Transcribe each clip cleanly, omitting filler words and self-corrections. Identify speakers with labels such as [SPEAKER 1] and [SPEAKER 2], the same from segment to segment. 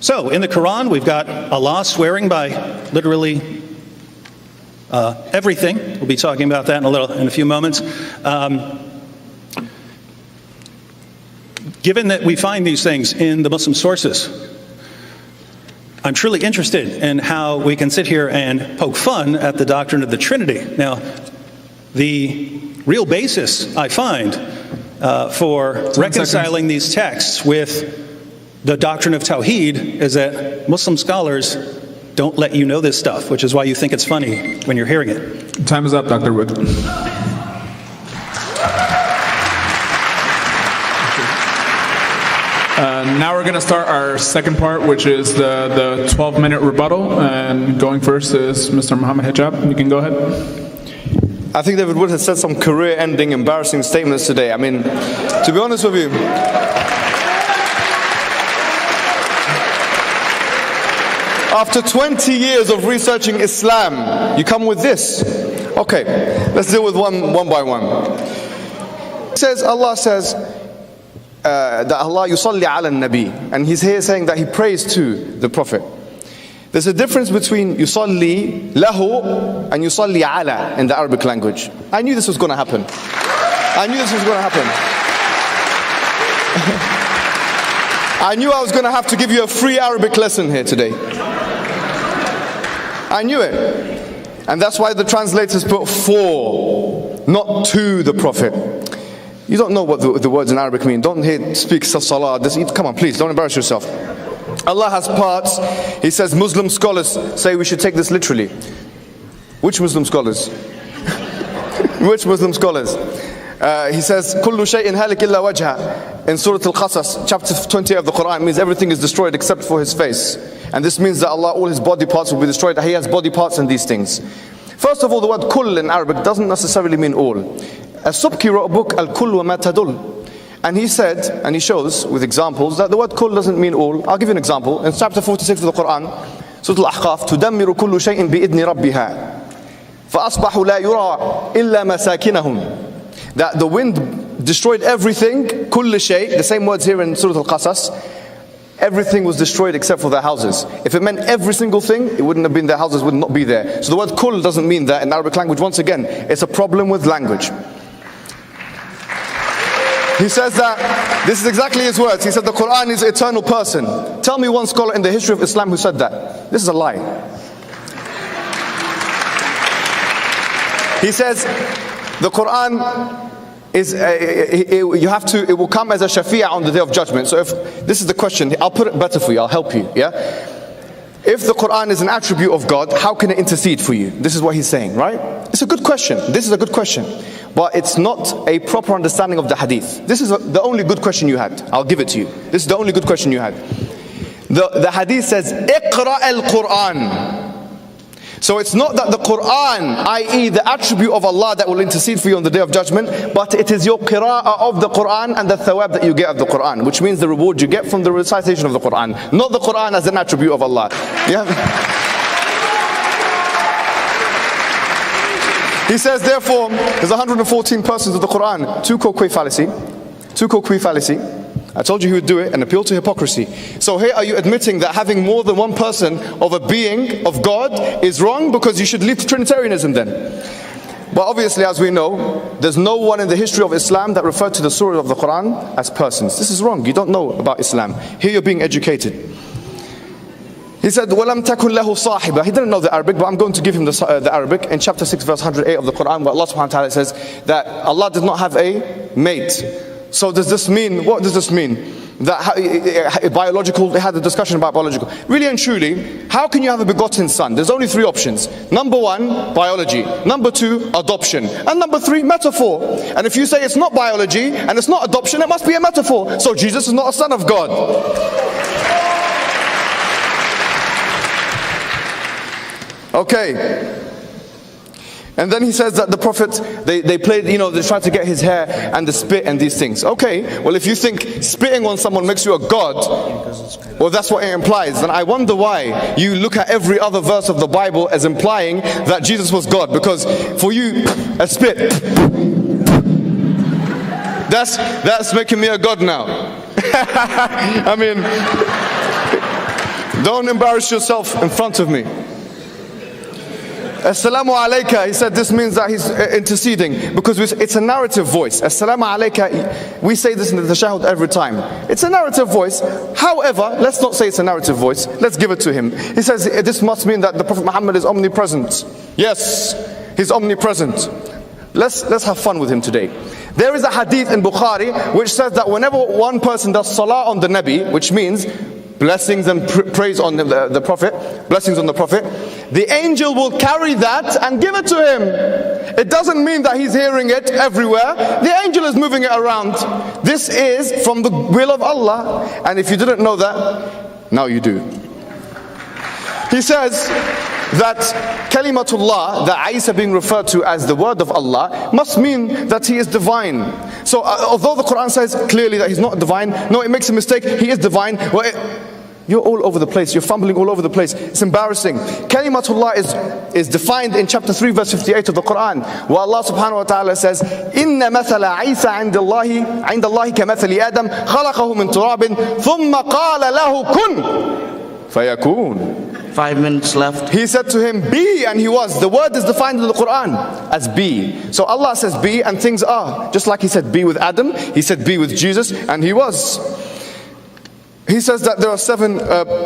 [SPEAKER 1] So, in the Quran, we've got Allah swearing by literally everything. We'll be talking about that in a few moments. Given that we find these things in the Muslim sources, I'm truly interested in how we can sit here and poke fun at the doctrine of the Trinity. Now, the real basis I find for reconciling these texts with the doctrine of Tawheed is that Muslim scholars don't let you know this stuff, which is why you think it's funny when you're hearing it.
[SPEAKER 2] Time is up, Dr. Wood. Now we're going to start our second part, which is the 12-minute rebuttal. And going first is Mr. Muhammed Hijab. You can go ahead.
[SPEAKER 3] I think David Wood has said some career-ending, embarrassing statements today. I mean, to be honest with you, after 20 years of researching Islam, you come with this. Okay, let's deal with one by one. Allah says that Allah yusalli ala nabi, and he's here saying that he prays to the Prophet. There's a difference between yusalli lahu and yusalli ala in the Arabic language. I knew this was going to happen. I knew this was going to happen. I knew I was going to have to give you a free Arabic lesson here today. I knew it. And that's why the translators put for, not to the Prophet. You don't know what the words in Arabic mean. Don't speak salah. Come on, please, don't embarrass yourself. Allah has parts. He says Muslim scholars say we should take this literally. Which Muslim scholars? Which Muslim scholars? He says كل شيء هالك إلا وجهه in Surah Al-Qasas, chapter 20 of the Quran. Means everything is destroyed except for his face. And this means that Allah, all his body parts will be destroyed. He has body parts in these things. First of all, the word kull in Arabic doesn't necessarily mean all. As-Subki wrote a book, Al-Kull wa ma tadul. And he said, and he shows with examples, that the word kull doesn't mean all. I'll give you an example. In chapter 46 of the Quran, Surah Al-Ahqaf, تُدَمِّرُ كُلُّ شَيْءٍ بِإِذْنِ رَبِّهَا فَأَصْبَحُوا لَا يُرَى إِلَّا مَسَاكِنَهُمْ. That the wind destroyed everything, كُلُّ شَيْء, the same words here in Surah Al-Qasas. Everything was destroyed except for their houses. If it meant every single thing, it wouldn't have been, their houses would not be there. So the word kull doesn't mean that in Arabic language. Once again, it's a problem with language. He says that, this is exactly his words. He said the Quran is an eternal person. Tell me one scholar in the history of Islam who said that. This is a lie. He says the Quran is it will come as a shafi'ah on the day of judgment. So if this is the question, I'll put it better for you, I'll help you. Yeah, if the Quran is an attribute of God, how can it intercede for you? This is what he's saying, right? It's a good question. This is a good question, but it's not a proper understanding of the hadith. This is the only good question you had. I'll give it to you. This is the only good question you had. The hadith says iqra al-Quran. So it's not that the Quran, i.e. the attribute of Allah, that will intercede for you on the day of judgment, but it is your qira'ah of the Quran and the thawab that you get of the Quran, which means the reward you get from the recitation of the Quran, not the Quran as an attribute of Allah. Yeah. He says, therefore, there's 114 persons of the Quran. Two call fallacy. I told you he would do it and appeal to hypocrisy. So here are you admitting that having more than one person of a being of God is wrong, because you should leave Trinitarianism then. But obviously, as we know, there's no one in the history of Islam that referred to the surah of the Quran as persons. This is wrong. You don't know about Islam. Here you're being educated. He said, وَلَمْ تَكُنْ لَهُ صَاحِبًا. He didn't know the Arabic, but I'm going to give him the Arabic. In chapter 6, verse 108 of the Quran, where Allah subhanahu wa ta'ala says that Allah did not have a mate. So does this mean, what does this mean? That biological, they had a discussion about biological. Really and truly, how can you have a begotten son? There's only three options. Number one, biology. Number two, adoption. And number three, metaphor. And if you say it's not biology and it's not adoption, it must be a metaphor. So Jesus is not a son of God. Okay. And then he says that the Prophet, they played, they tried to get his hair and the spit and these things. Okay, well, if you think spitting on someone makes you a god, well, that's what it implies. Then I wonder why you look at every other verse of the Bible as implying that Jesus was God. Because for you, a spit, that's making me a god now. I mean, Don't embarrass yourself in front of me. Assalamu alayka, he said this means that he's interceding because it's a narrative voice. Assalamu alayka, we say this in the tashahhud every time. It's a narrative voice. However, let's not say it's a narrative voice. Let's give it to him. He says this must mean that the Prophet Muhammad is omnipresent. Yes, he's omnipresent. Let's have fun with him today. There is a hadith in Bukhari which says that whenever one person does salah on the Nabi, which means blessings and praise on the Prophet, blessings on the Prophet, the angel will carry that and give it to him. It doesn't mean that he's hearing it everywhere. The angel is moving it around. This is from the will of Allah. And if you didn't know that, now you do. He says that Kalimatullah, that Isa being referred to as the word of Allah, must mean that he is divine. So although the Quran says clearly that he's not divine, no, it makes a mistake, he is divine. Well, you're all over the place, you're fumbling all over the place. It's embarrassing. Kalimatullah is defined in chapter 3 verse 58 of the Quran, where Allah subhanahu wa ta'ala says, Inna mathala Isa inda Allahi ka mathali Adam khalaqahu min turabin thumma qala lahu kun fayakun.
[SPEAKER 4] 5 minutes left.
[SPEAKER 3] He said to him, be, and he was. The word is defined in the Quran as be. So Allah says be and things are. Just like he said be with Adam, he said be with Jesus, and he was. He says that there are 7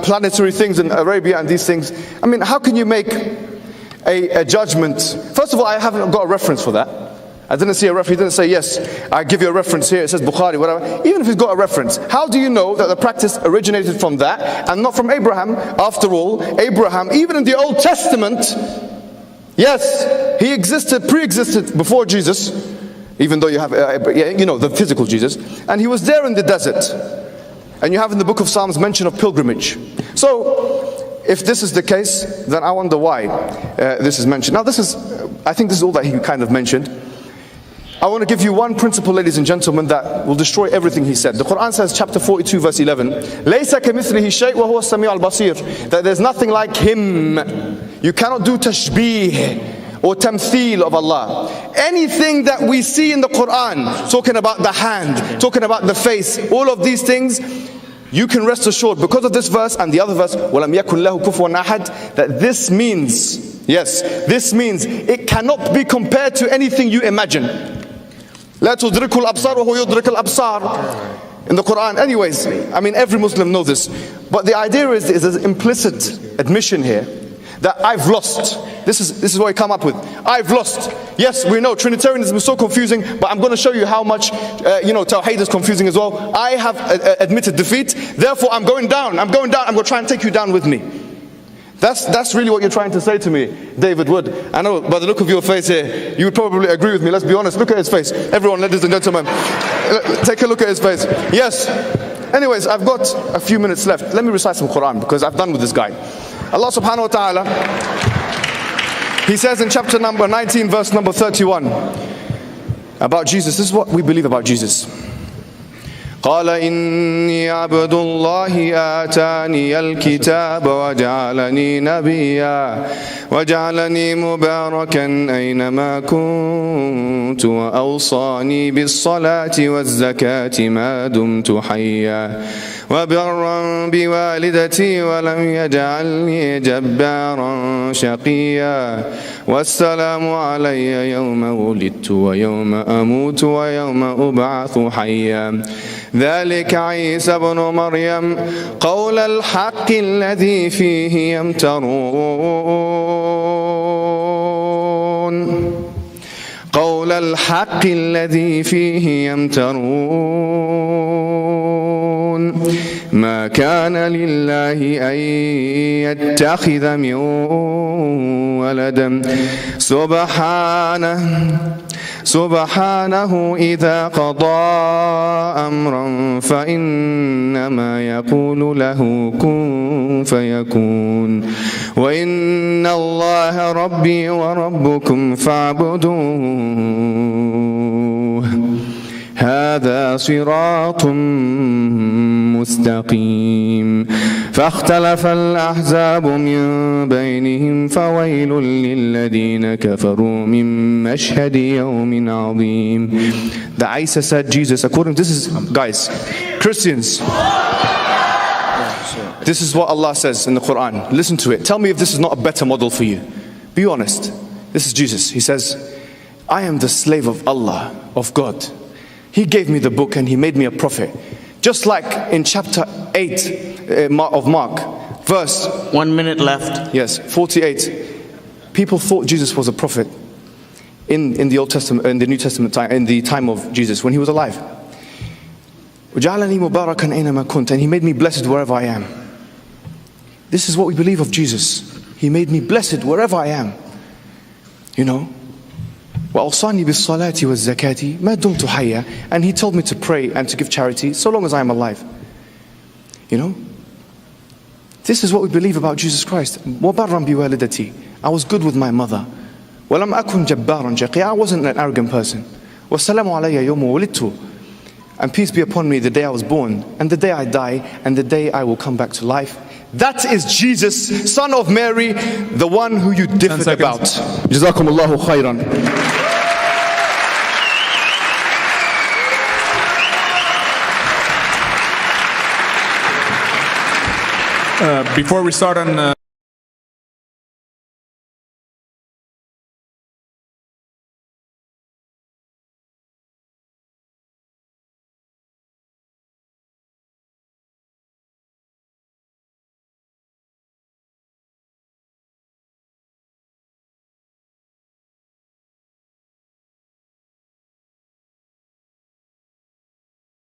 [SPEAKER 3] planetary things in Arabia and these things. I mean, how can you make a judgment? First of all, I haven't got a reference for that. I didn't see a reference. He didn't say, yes, I give you a reference here. It says Bukhari, whatever. Even if he's got a reference, how do you know that the practice originated from that and not from Abraham? After all, Abraham, even in the Old Testament, yes, he pre-existed before Jesus, even though you have, the physical Jesus, and he was there in the desert. And you have in the book of Psalms mention of pilgrimage. So, if this is the case, then I wonder why this is mentioned. Now I think this is all that he kind of mentioned. I want to give you one principle, ladies and gentlemen, that will destroy everything he said. The Quran says, chapter 42, verse 11, لَيْسَ كَمِثْلِهِ شَيْءٍ وَهُوَ السَّمِيعُ الْبَصِيرُ, that there's nothing like him. You cannot do tashbih or tamthil of Allah. Anything that we see in the Quran, talking about the hand, talking about the face, all of these things, you can rest assured because of this verse and the other verse, وَلَمْ يَكُنْ لَهُ كُفُوًا أَحَدٍ, that this means, yes, this means it cannot be compared to anything you imagine. لا تدرك الأبصار وهو يدرك الأبصار in the Quran. Anyways, I mean every Muslim knows this, but the idea is there's an implicit admission here that I've lost. This is what I come up with. I've lost. Yes, we know Trinitarianism is so confusing, but I'm going to show you how much Tawheed is confusing as well. I have admitted defeat, therefore I'm going down. I'm going to try and take you down with me. That's really what you're trying to say to me, David Wood. I know by the look of your face here, you would probably agree with me. Let's be honest. Look at his face. Everyone, ladies and gentlemen, take a look at his face. Yes. Anyways, I've got a few minutes left. Let me recite some Quran because I've done with this guy. Allah subhanahu wa ta'ala, he says in chapter number 19, verse number 31, about Jesus. This is what we believe about Jesus. قال إني عبد الله آتاني الكتاب وجعلني نبيا وجعلني مباركا أينما كنت وأوصاني بالصلاة والزكاة ما دمت حيا وبرا بوالدتي ولم يجعلني جبارا شقيا والسلام علي يوم ولدت ويوم أموت ويوم أبعث حيا ذلك عيسى بن مريم قول الحق الذي فيه يمترون قول الحق الذي فيه يمترون ما كان لله أن يتخذ من ولد سبحانه إذا قضى أمرا فإنما يقول له كن فيكون وإن الله ربي وربكم فاعبدوه هذا صراط مستقيم فاختلف الأحزاب من بينهم فويل للذين كفروا من مشهد يوم عظيم. The Isa said Jesus, according to this is, guys, Christians, This is what Allah says in the Quran. Listen to it. Tell me if this is not a better model for you. Be honest. This is Jesus. He says, I am the slave of Allah, of God. He gave me the book and He made me a prophet. Just like in chapter 8 of Mark, verse
[SPEAKER 4] 1 minute left.
[SPEAKER 3] Yes, 48. People thought Jesus was a prophet in the Old Testament, in the New Testament time, in the time of Jesus, when He was alive. وَجَعَلَنِي مُبَارَكًا أَيْنَمَا كُنْتَ, and He made me blessed wherever I am. This is what we believe of Jesus. He made me blessed wherever I am. You know? وَأَوْصَانِي بِالصَّلَاةِ وَالزَّكَاةِ مَا دُمْتُ حَيًّا, and He told me to pray and to give charity so long as I am alive. You know? This is what we believe about Jesus Christ. وَبَرًّا بِوَالِدَتِي, I was good with my mother. وَلَمْ أَكُنْ جَبَّارًا شَقِيًّا, I wasn't an arrogant person. وَالسَّلَامُ عَلَيَّ يَوْمَ وُلِدْتُ, and peace be upon me the day I was born, and the day I die, and the day I will come back to life. That is Jesus, son of Mary, the one who you differed about. جزاكم الله خيرا.
[SPEAKER 2] Before we start on